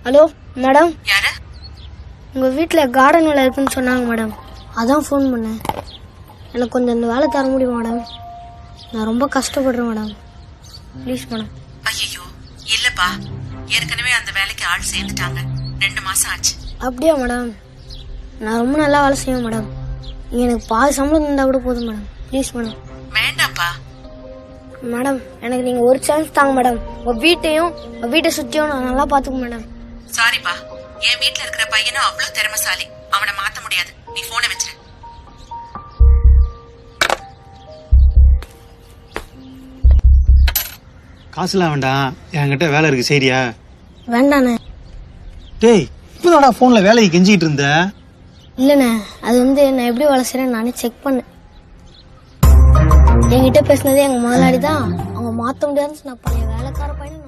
Hello madam, யாரு? உங்கள் வீட்டில் கார்டன் வேலை இருக்குன்னு சொன்னாங்க மேடம், அதான் ஃபோன் பண்ணேன். எனக்கு கொஞ்சம் இந்த வேலை தர முடியும் மேடம்? நான் ரொம்ப கஷ்டப்படுறேன் மேடம், ப்ளீஸ் மேடம். ஐயோ இல்லப்பா, ஏற்கனவே அந்த வேலைக்கு ஆள் சேர்ந்துட்டாங்க. 2 மாசம் ஆச்சு. அப்படியா மேடம்? நான் ரொம்ப நல்லா வேலை செய்வேன் மேடம். எனக்கு பாதி சம்பளம் இருந்தால் கூட போதும் மேடம், ப்ளீஸ் மேடம். வேண்டாம்ப்பா. மேடம், எனக்கு நீங்கள் ஒரு சான்ஸ் தாங்க மேடம். உங்கள் வீட்டையும் உங்கள் வீட்டை சுற்றியும் நான் நல்லா பார்த்துக்க மேடம். சாரிப்பா, என் வீட்டுல இருக்கிற பையனும் அவ்வளவு திறமைசாலி. அவனை மாத்த முடியாது. நீ போனை வச்சிரு. காசுலாம் வேண்டாம், என்கிட்ட வேலை இருக்கு, சரியா? வேண்டாண்ணே. டேய், இப்பதான்டா போன்ல வேலைக்கு கெஞ்சிட்டு இருந்த. இல்லைண்ணே, அது நான் எப்படி வேலை செய்கிறேன்னு நானே செக் பண்ணேன். என்கிட்ட பேசினதே எங்கள் முதலாளி தான். அவங்க மாற்ற முடியாதுன்னு நான் பழைய வேலைக்கார பையன்